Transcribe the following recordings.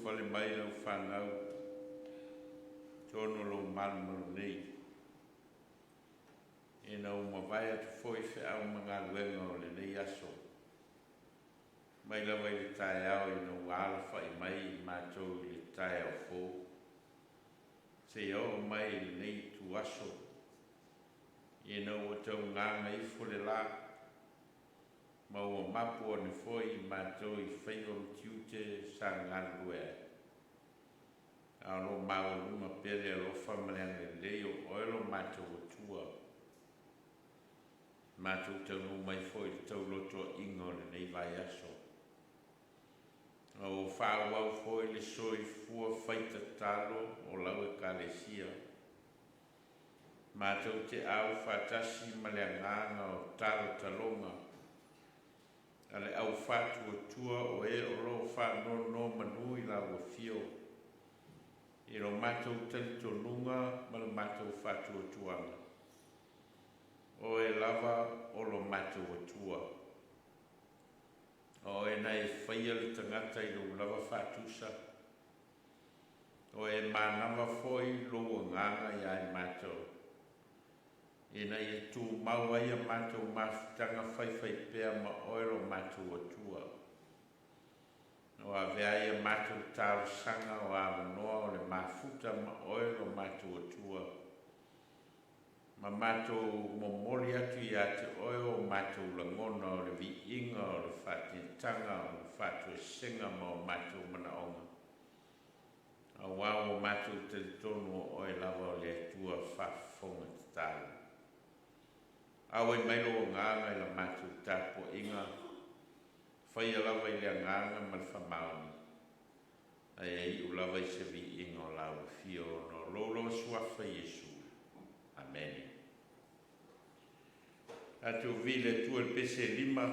whale mai lau whanau. Tono lo malmaro nei. E na umawai atu foi fe au mga luenga o le nei aso. Mai lau ai le tae au i no wala whai mai i mātou le tae au fō. Se o mai le nei tu aso. E na ua tau nganga i fole la. Ma ua mapu ane foi i mātou i whaio tiute sa ngana lue. Alo maua luma pele alo whamareanga leo oelo mātou o tua. Mātou tau no mai foi tau loto ingo le nei vai aso. O whāwau foi le soi fua whaita talo o lau e kalesia. Mātou te au whatasi maleanganga o talo talonga. Ale au whatu o tua o e o lo whano no manui la o fio. I ro mātou tali tonunga ma le mātou whatu o tuanga. O e lava o lo mātou o tua. O e nei whaia le tangata i lo lava whatusa. O e mānama foi lo nganga i ai mātou. E nei e tū maua ia mātou mawhitanga whaiwhai pēr ma oelo mātou o tua. O a vea ia mātou tāro sanga o awa noa o le mawhuta ma oelo mātou o tua. Ma mātou momoli atu i ate oeo mātou langona o le vi inga o le whatitanga o le whatu e senga ma o mātou manaonga. A wao o mātou te tonu o e lava o le tua whafonga te tālo. Awe mailo o nganga i la mātou tāpo inga. Whaia lava i lea nganga mal whamaoni. Ai ei u lava i se vi inga o lau fio no lolo suafa Jesu. Amen. Atu vile tu el pese lima.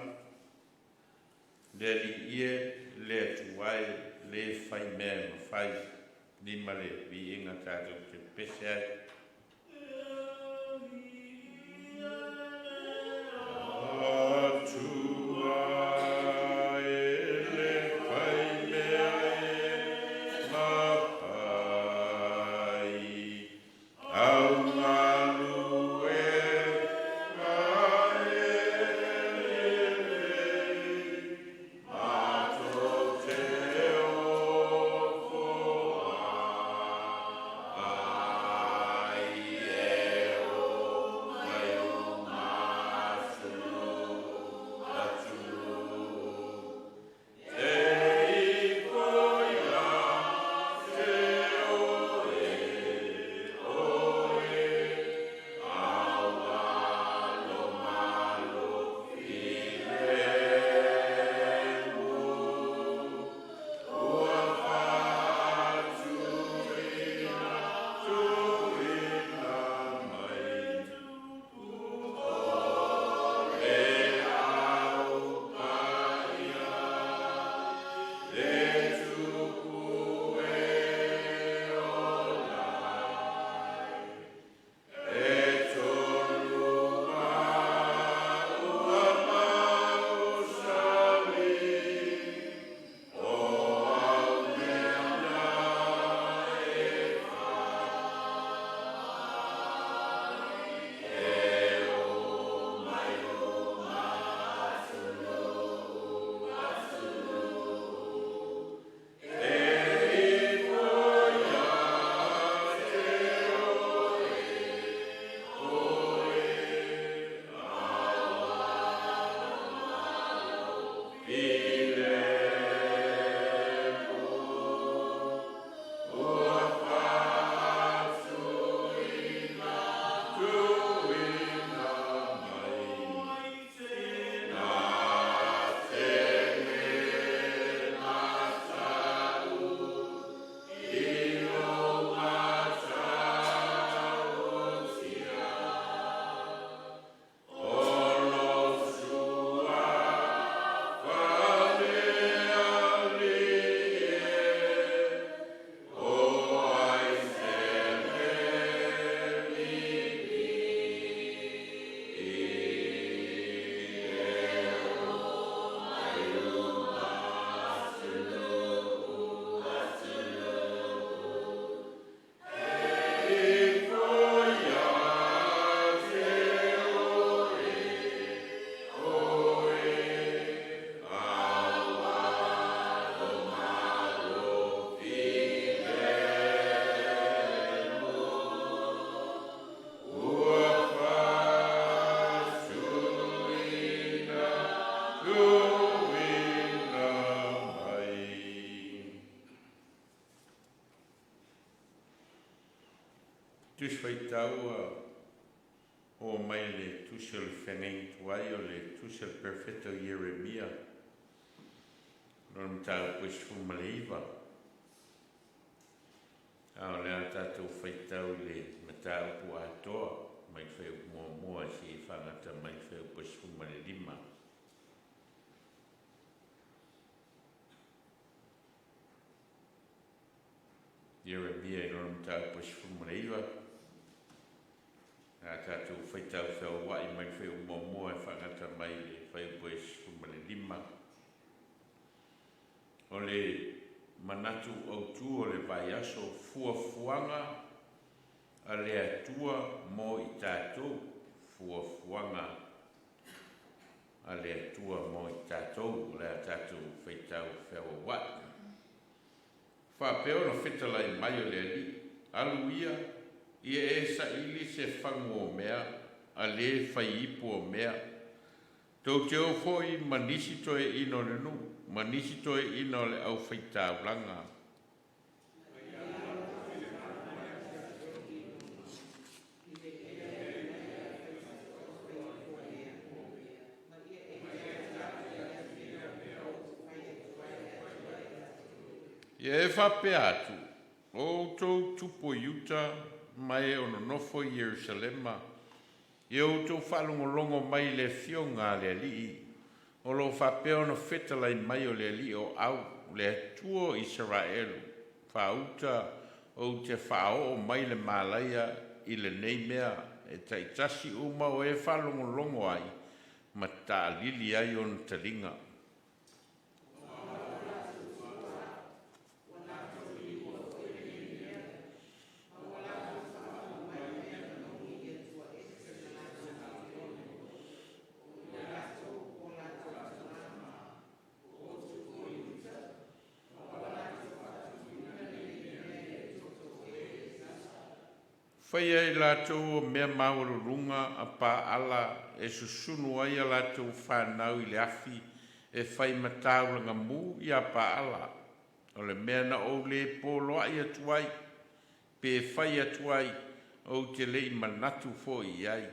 Le li ie le tuai le fai mea ma fai. Lima le vi inga tātou te pese ai. tus whaitau o mai le tusi o le whengai tuai o le tusi o le perfeto Jeremia. Lona mtau pues fumaleiva. Ao lea tātou whaitau le matau pu atoa mai wheu mua si whangata mai wheu pues fumalelima. Jeremia i lona mtau pues fumaleiva. Tātou whaitau wheu wai mai wheu mua whangata mai le wheu pues fumalelima. O le manatu au tu o le vai aso fuafuanga a le atua mo i tātou fuafuanga a le atua mo i tātou le tātou whaitau wheu wai. Whapeo no whetalai mai o le ali aluia ia sa ili se whangu o mea a le whai ipu o mea. Tau te o foi manisi toe ino le nu, manisi toe ino le au whaitau langa. Ia e whape atu, o tau tupo Utah mai ono nofo Jerusalema, ia o tau whalongolongo mai le fionga le alii, o lo whapeo no whetalai mai o le alii o au le atua Israel, whauta o te whao o mai le malaia i le nei mea e taitasi uma o e whalongolongo ai, ma ta lili ai on talinga. Whaia i lātou o mea maururunga a pā ala e susunu ai a lātou whanau i le afi e whai matauranga mū i a pā ala. O le mea na o le polo ai atuai, pe whai atuai o te lei manatu fo i ai.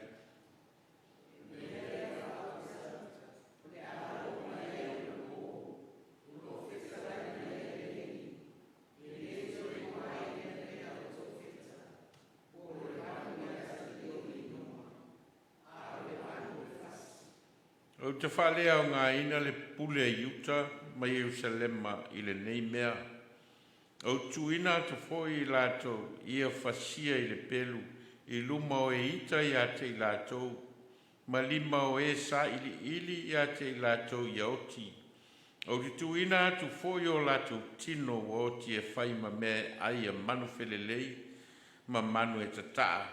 O te whalea o ngā ina le pule a Utah mai Jerusalema i le nei mea. O tuina te foi i lātou ia whasia i le pelu i luma o e ita i ate i lātou, ma lima o e sa ili i ate i lātou i oti. O te tuina te foi o lātou tino o oti e whai ma mea ai a manu whelelei, ma manu e tataa.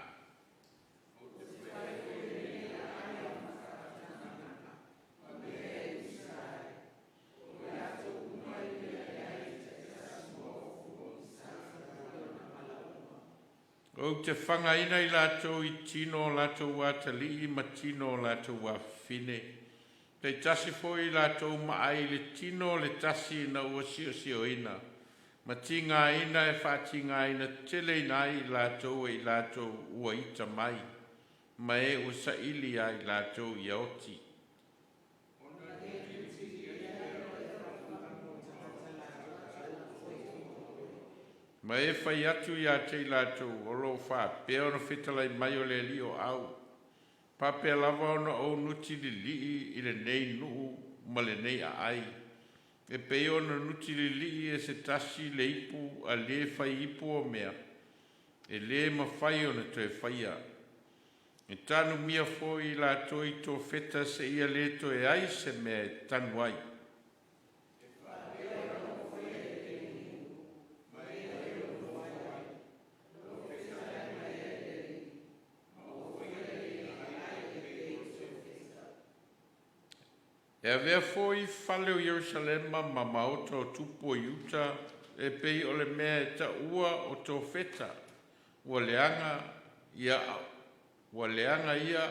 O te whangaina i lātou i tino o lātou wātali ma tino o lātou wāwhine. Pei tasi fo i lātou maai le tino le tasi na ua sio ina. Ma tinga ina e whātinga ina tele ina i lātou e i lātou ua ita mai. Ma e ua sa ili ai lātou i oti. Ma e whai atu i a te lātou o lo wha pēo no whetalai mai o le li o au. Pa pēa lava ona o nuti li lii i le nei nuu ma le nei a ai. E pēo na nuti li lii e se tasi le ipu a le whai ipu o mea. E le ma whai o na toe whaia. E tanu mia fo i lātou i tō wheta se ia le toe ai se mea tanu ai. E avea foi whale o Jerusalema ma maota o tupu o Utah e pei o le mea e ta ua o tō wheta. Ua leanga ia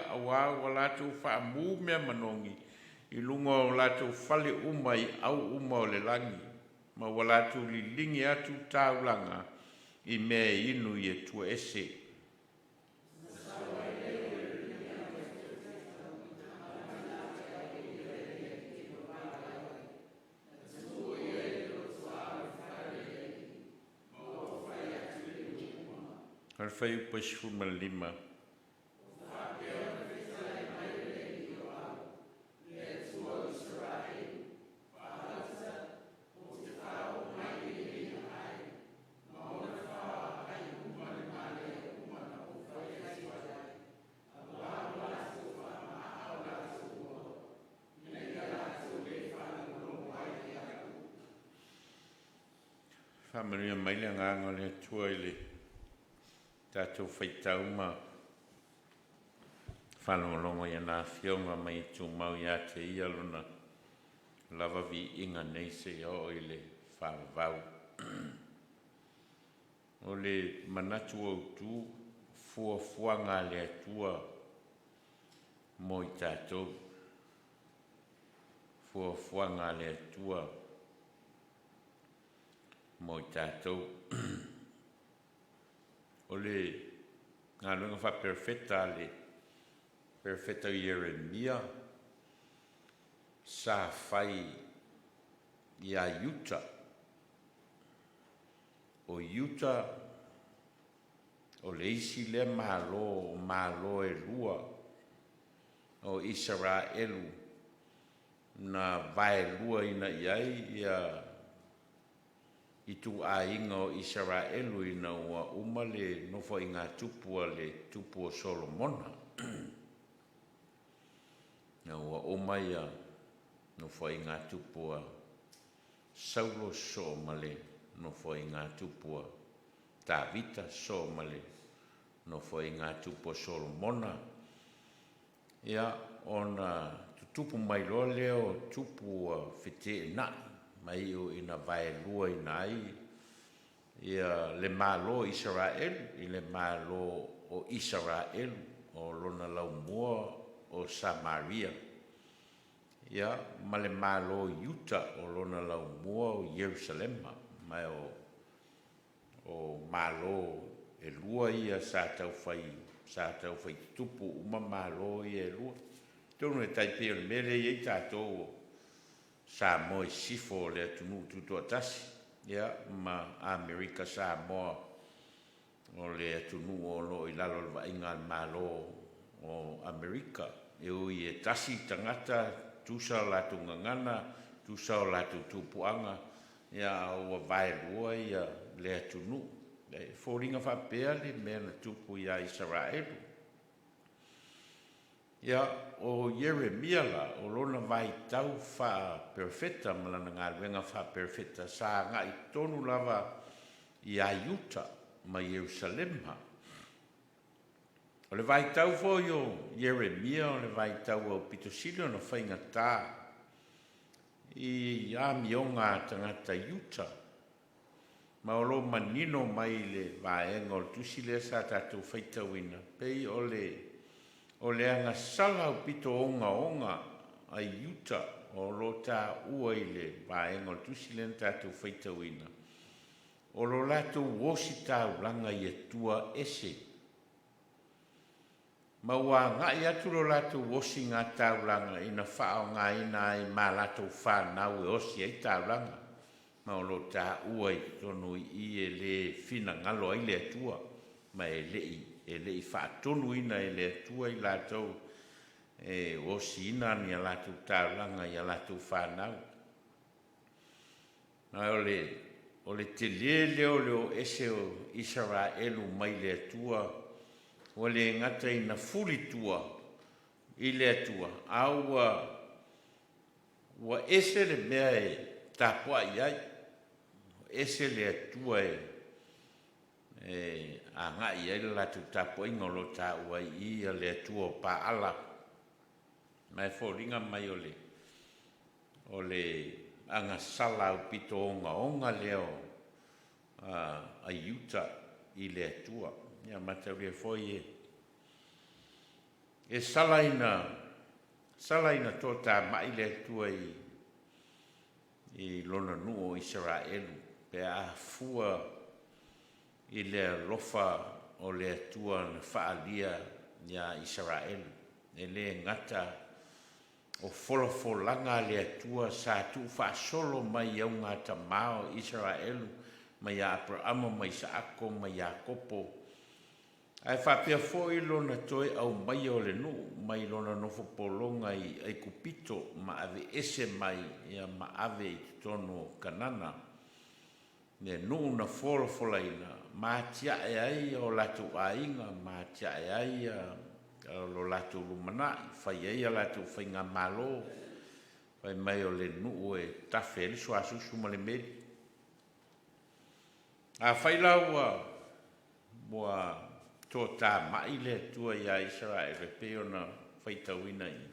a wā wa lātou wha mū mea manongi i lunga o lātou whale uma i au uma o le langi. Ma wa lātou li lingi atu tāulanga i mea inu i e tua ese. Harwhai upasifuma lima. Whamaria mai le nganga le tua i le tātou whaitau ma whanongonongo i ana whionga mai tū mau i ate i alona lava vi inga nei se o i le whawau. O le manatu au tū fuafuanga le atua mo i tātou. Fuafuanga le atua mo i tātou. O le ngā lunga wha perfeta le perfeta Jeremia sa whai i a Utah. O Utah o le isi le malo e lua o Israelu na vai lua ina iai i tu a inga o Israelu i na ua umale nofo i ngā tupua le tupua Solomona. Na ua umaia nofo i ngā tupua Saulo so male nofo i ngā tupua Davita so male nofo i ngā tupua Solomona. Ia ona tupu mai lo leo tupua white nai. Mai o ina vai lua ina ai ia le malo Israel i le malo o Israel o lona lau mua o Samaria ia ma le malo Utah o lona lau mua o Jerusalema mai o malo e lua ia sa tau fai tupu uma malo ia e lua tonu e taipe o le mele i tātou sa mo sifo le tunu tutu atasi ya ma Amerika sa mo o le tunu o lo i lalo va inga malo o Amerika e o i tasi tangata tusa la tungangana tusa la tupuanga ya o vai lua ya le tunu le foringa fa pele me na tupu ya Israel ia o Jeremia la o lona vai tau wha perfeta malana ngā ruenga wha perfeta sa ngā i tonu lava i a Utah ma Jerusalema. O le vai tau fo o Jeremia o le vai tau o Pitosilo na whainga tā i a mionga tangata Utah. Ma o lo manino mai le vaenga o tusile sa tātou whaitauina pei o le anga sala o pito onga a Utah o lo tā ua i le vaenga o tusilen tātou whaitauina. O lo lato wosi tāu langa i atua ese. Ma ua ngai atu lo lato wosi ngā tāu langa ina whao ngā ina i mā lato whanau e osi ai tāu langa. Ma o lo tā ua i tonu i e le fina ngalo ai le atua ma e lei whaatonu ina e le atua i lātou e osi ina ni a lātou tāulanga i a lātou whanau. Nā o le te leo ese o Israelu mai le atua o le ngata ina furitua i le atua. Aua ua ese le mea e tāpua i ai. Ese le atua a ngai ai la tu tapo ingolo ta wai I le atua pa ala mai foringa mai ole anga sala o pito onga leo a Utah I le atua ia matauria foi e salaina tota mai le atua I lona nuo Israelu pe a fua I le lofa o le atua na whaalia ia Israel. E le ngata o wholofolanga le atua sa tu whaasolo mai au ngā tamao Israel, mai a Abraham, mai Saako, mai a Kopo. Ai whapea fo I lona toi au mai o le nu, mai lona nofo polonga ai kupito ma ave ese mai ia ma ave I tono kanana. Ne nu na folo folaina, ma tia ai o latu ainga, ma tia ai lo latu lumana, fai ai latu fai ngā malo, fai mai o le nu e tafe li suasu suma le medi. A Vailaau mua tō tā mai le tua ia Israel pe ona whaitauina I.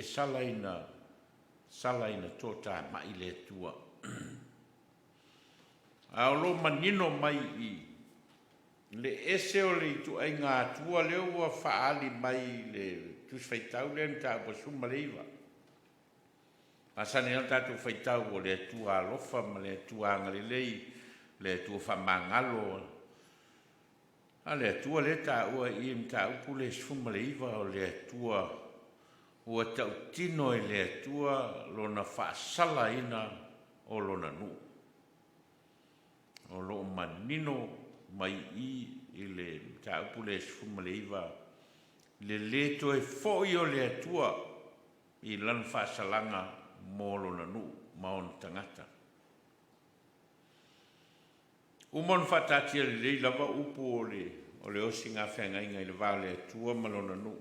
Salaina tō tā mai le tua. Aolo manino mai I le ese o le tu ai ngā tua leo wa whaali mai le tu whaitau le nta pa suma leiva. Asane al tatu whaitau o le tua alofa ma le tua angalilei le tua whamangalo. A le tua le ta ua I mta upu le suma leiva o le tua ua tau tino I le tua lona whaasala ina o lona nu. O lo manino mai I le ta upu le suma leiva le to e foi o le tua I lan whaasalanga mo lona nu maon tangata. Umon whatatia le lava upu o le osi ngā whenga inga I le vale tua malona nu.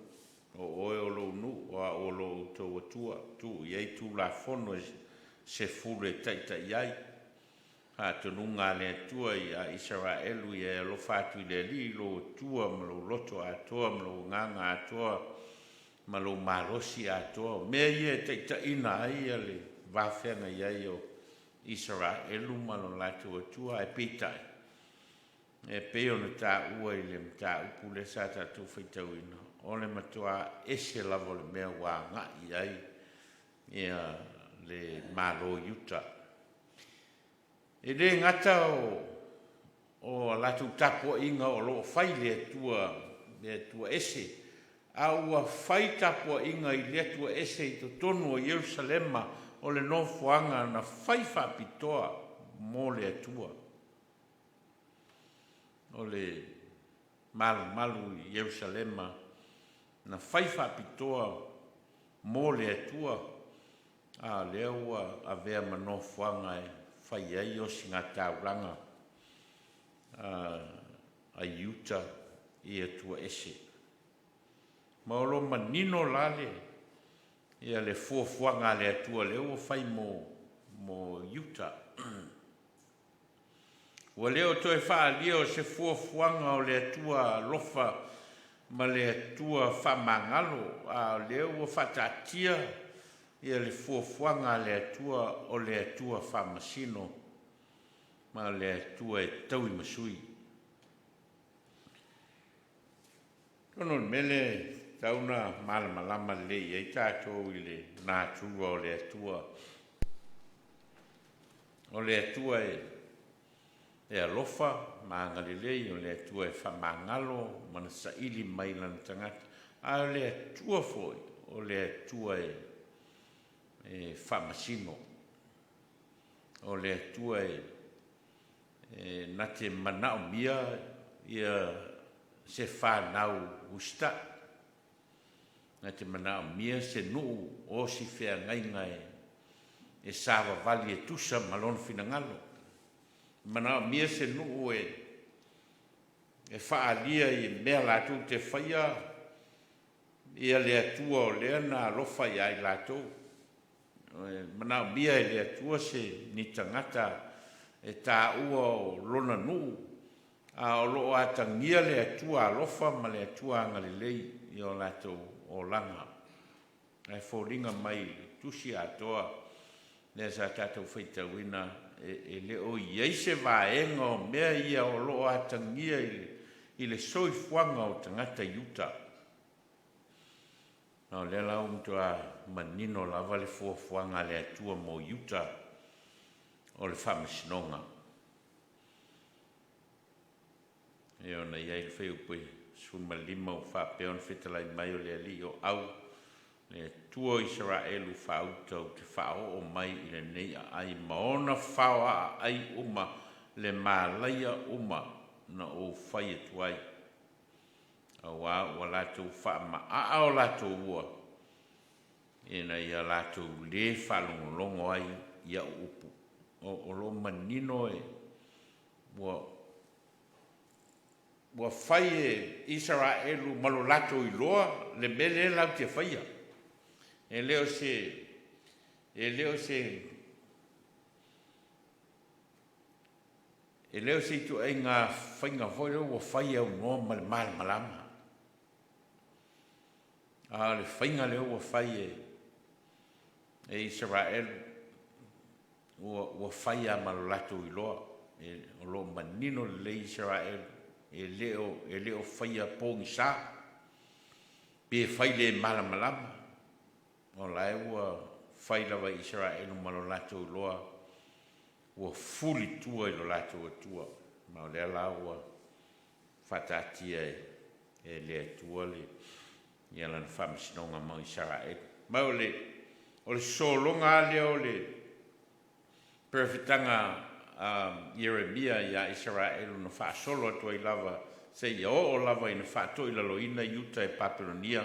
O oe o lo nu o lo tau atua tu iei tu la fono se fule taita iai. Ha tonu ngā le tua I a Israelu I a lo fatu I le li lo tua ma lo loto atoa ma lo nganga atoa ma lo marosi atoa. Mea ia taita ina ai a le vawhenga iai o Israelu ma lo latu atua e pitai. E peo na tā ua I le mta upu le sa tatu whaitauina. O le matua ese lavo le mea wā ngai ai ia le malo yuta. E le ngata o latu tapo inga o lo whai le tua ese. A ua whai tapo inga I le tua ese I to tonu o Yerusalema o le nofuanga na whai whapitoa mo le tua. O le malu I Yerusalema na whai whapitoa mo le tua. A leua a vea manofuanga e whai ai o si ngā tauranga a Utah I a tua ese. Maolo manino lale ia le fuafuanga le atua leo whai mo Utah. Ua leo toe whaalia o se fuafuanga o le atua lofa ma le atua whamangalo a leo ua whatatia ia le fuafuanga le atua o le atua whamasino ma le atua e taui masui. Tono mele tauna malamalama le I tātou I le nātua o le atua. O le atua e alofa ma ngalilei o le atua e whamangalo mana saili mai lana tangata. A le atua foi o le atua e whamasino. O le atua nate manao mia ia se whanau usta. Nate manao mia se nuu o si whea ngai e sawa vali e tusa malon finangalo. Manao mia se nuu e whaalia I mea lātou te whaia ia le atua o lea na alofa I ai lātou. Manao mia e le atua se ni tangata e tā ua o lona nuu. A o loo atangia le atua alofa ma le atua angalilei I o lātou o langa. E fōringa mai tusi atoa le sa tātou whaitauina e leo iei se vaenga o mea ia o loo atangia I le soifuanga o tangata Utah. No le lau mtua manino lava le fuafuanga le atua mo Utah o le whamasinonga. E ona iei le wheu pui suma lima o whapeon whetalai mai o le ali o au le tua Israelu whautau te whao o mai I le nei ai maona whaoa ai uma le mālaia uma na o whai tuai. A wā lātou wha o lātou ua. Ina ia lātou le whalongolongo ai ia upu. O lo manino Wa whai Israelu malo lātou I loa le mele lau te whaia. E leo se tu ai ngā whainga hoi wa whai au noa malama. A le whainga leo wa whai e Israel wa whai a malo lātou I loa. O lo manino le Israel e leo whai a pōngi sā. Pe whai le malama. O lai ua whai lawa Israel malo lātou I loa. Ua fuli tua I lo lātou atua. Ma o lea la ua whatatia e lea tua le ia lana whamasinonga mau Israel. Ma o le solonga lea o le perfetanga Yeremia ia Israel na whaasolo atua I lava se ia o lava ina whaato I lalo ina Yuta e Papilonia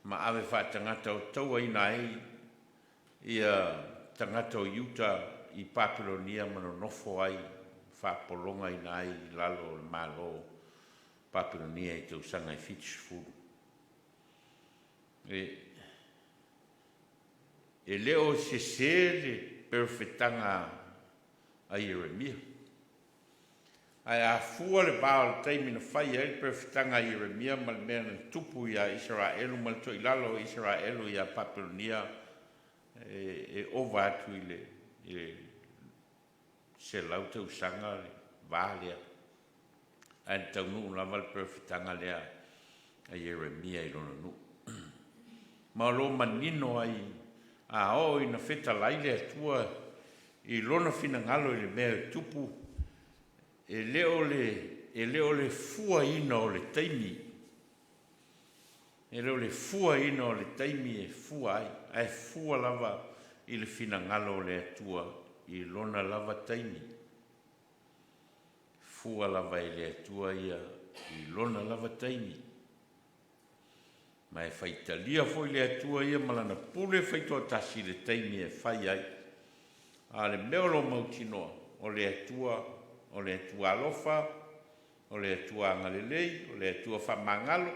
ma ave whaatangata o taua ina ia tangata o Yuta I Papilonia mano nofo ai whaapolonga ina ai lalo le malo Papilonia I tau sanga I Fitchfulu. E leo se le perfetanga a Yeremia. Ai a fua le bao le taimi na whai ai perfetanga a Yeremia ma le mea na tupu ia Israelu ma le toi lalo Israelu ia Papilonia e ova atu I se lau tau sanga le vālea. Ai tau nuu lava le perfetanga lea a Yeremia I lona nuu. Ma lo manino ai a o ina feta laile atua I lona finangalo I le mea tupu e leo le fua ina o le taimi. E leo le fua ina o le taimi e fua ai. Ai fua lava I le finangalo le atua I lona lava taimi. Fua lava I le atua ia I lona lava taimi. Ma e whaitalia foi le atua ia malana pule whaitoa tasi le taimi e whai ai. A le meolo mautinoa o le atua alofa, o le atua angalelei, o le atua whamangalo,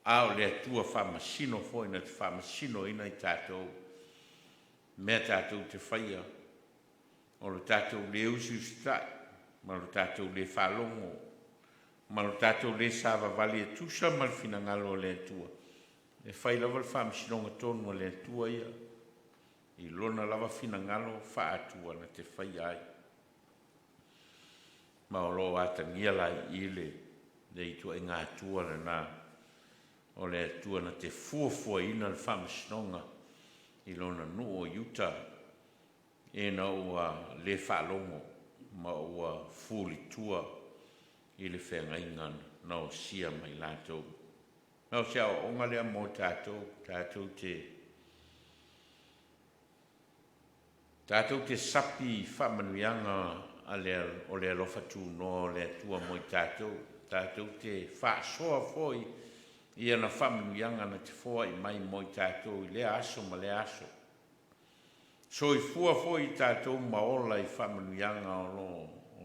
a o le atua whamasino foi na te whamasino ina I tātou. Mea tātou te whaia, o le tātou le usustai, ma le tātou le whalongo, ma le tātou le sāwa vali e tusa ma le finangalo le atua. E whai lava le whamasinonga tonu le atua ia. I lona lava finangalo whaatua na te whai ai. Ma o lo atangia lai I le itua I ngā atua le nā. O le atua na te fuafua ina le whamasinonga I lona nuu o Yuta. E na ua le whalongo ma ua fuli tua I le whengainga na o sia mai lātou. Na o sia o onga lea mo tātou te sapi whamanuianga o le alofa tū no le atua mo I tātou. Tātou te whaasoa foi I ana whamanuianga na te whoa I mai mo I tātou I le aso ma le aso. So I fua foi I tātou maola I whamanuianga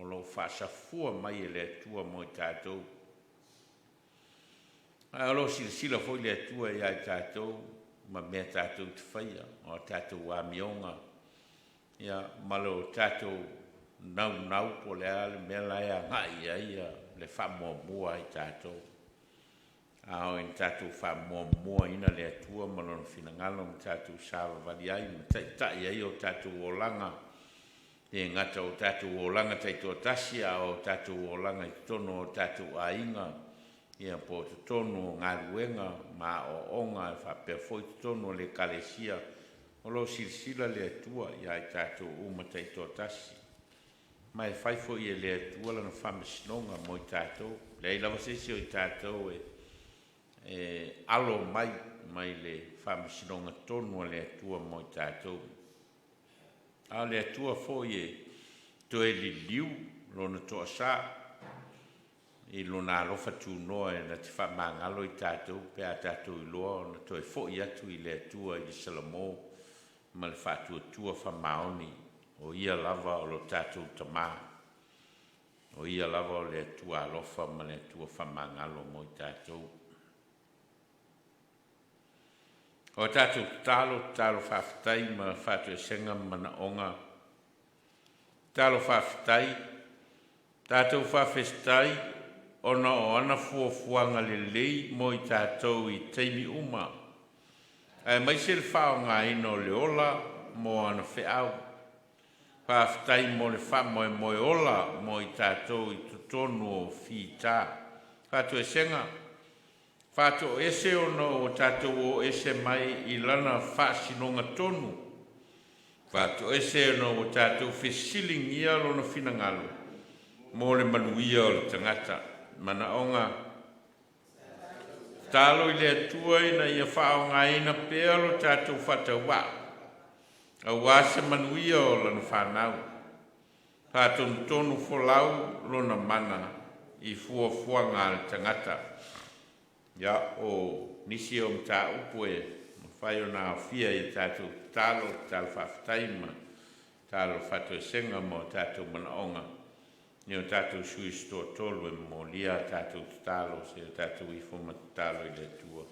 o lo whaasafua mai le atua mo I tātou. Ai o lo sila foi le atua I ai tātou ma mea tātou te whaia o tātou a mionga. Ia malo tātou nau po le ale mea lai a ngai ia le whamuamua I tātou. A o in tātou whamuamua ina le atua malo na finangalo ma tātou sāwa vali ai ma tai ai o tātou o langa. E ngata o tātou o langa taito tasia o tātou o langa I tono o tātou a inga. Ia po te tono o ngā ruenga ma o onga e whapea foi te tono le kalesia. O lo silsila le atua I ai tātou umatai tō tasi. Mai whai foi e le atua lana whamasinonga mo I tātou. Lei lava sesio I tātou alo mai le whamasinonga tonu le atua mo I tātou. A le atua foi to e li liu lona toa sā I lona alofa tūnoa e na te whamangalo I tātou, pe a tātou I loa, na toi fo I atu I le atua I Salamo, ma le whātua tua whamaoni, o ia lava o lo tātou tamā, o ia lava o le atua alofa ma le atua whamangalo mo I tātou. O tātou talo whawhitai ma whātua senga mana onga, talo whawhitai, tātou whawhitai, ona o ana fuafuanga le lei mo I tātou I teimi uma. E mai se le whao ngā ino le ola mo ana whiau. Whawhitai mo le wha moe moe ola mo I tātou I tutonu o whita. Whātua senga, whātua ese ono o tātou o ese mai I lana whaasinonga tonu. Whātua ese ono o tātou whisiling ia lona whinangalo. Mo le manuia o le tangata. Mana onga talo I le atua ina ia whao ngā ina pēa lo tātou whatawa. A wāse manuia o lana whanau. Pātonu tonu wholau lona mana I fuafua ngā le tangata. Ia o nisi o mta upo e whai o nā whia I tātou talo whawhataima. Talo whatua senga mo tātou mana onga. Ni o tātou sui sto tolu e mo lia tātou talo se o tātou I fuma talo I le tua.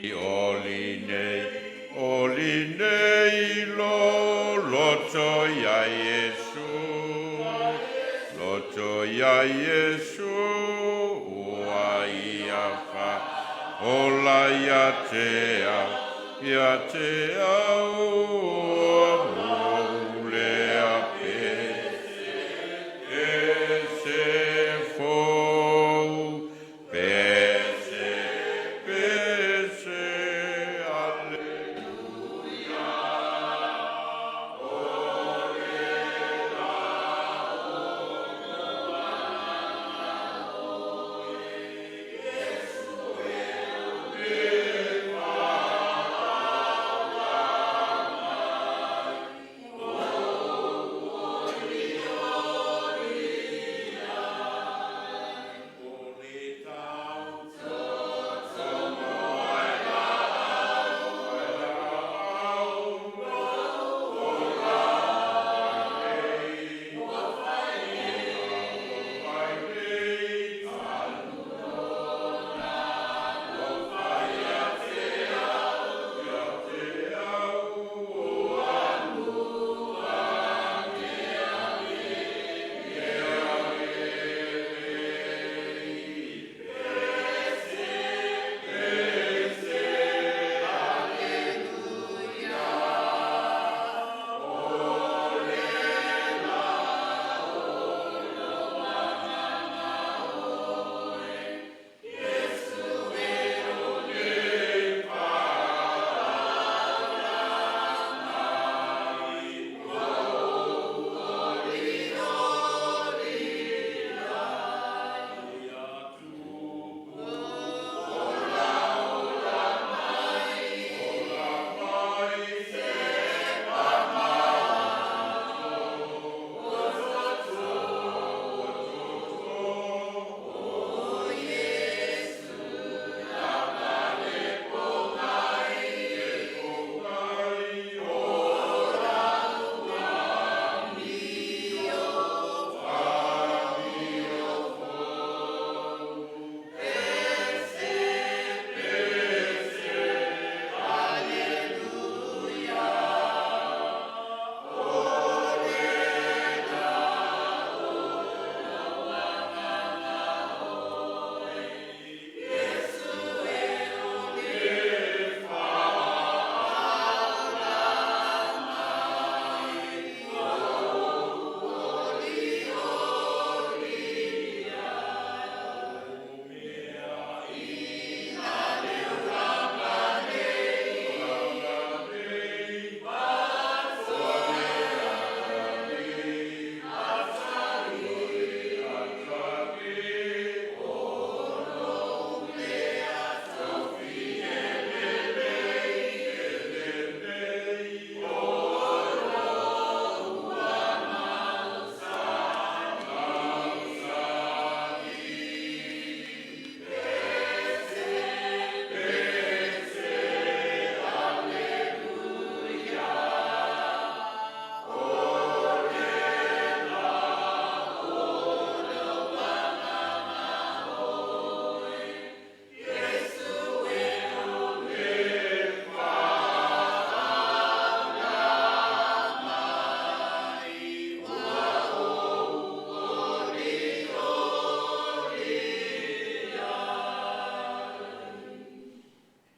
Oli nei loto ya Yesu, loto ya Yesu, ua ia fa, ola ya te au, mule a pese fo, pese,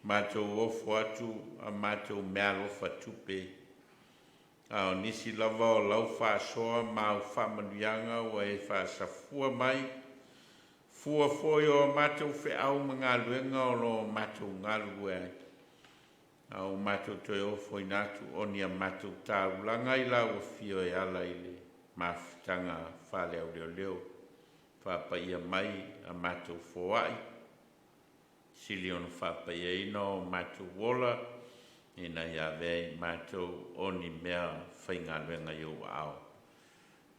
Mātou ofu atu a mātou mea lofa tupe. A o nisi lava o lau whaasoa mau whamanuianga o e whaasafua mai. Fua foi o mātou whiau mga luenga o lo mātou ngalu e. A o mātou toi ofu i nātu oni a mātou tāulanga i la o fio e ala i le mawhitanga whaleo Leoleo. Whapaia mai a mātou foai. Sili ono whapaia ino mātou wola, ina ia vei mātou oni mea whainga luenga i o ao.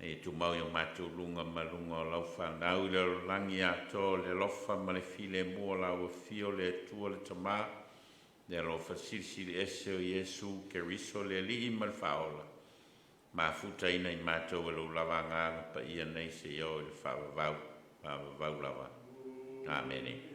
E tu mau i mātou lunga malunga o lau whanau le langi ato le lofa ma le file mua lau o fio le tua le tamā, le lofa sili ese o Yesu ke riso le li ma le whaola. Ma futa ina i mātou e lo lawa ngāna pa ia nei se iau i le whawavau lawa. Amen.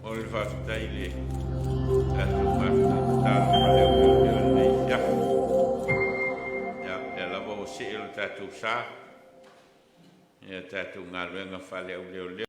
o le whakatai le atu mata tāna ma Leoleo nei fiafu. Ia, e lawa o se ilo tātou sā. Ia tātou ngā luenga whale au Leoleo.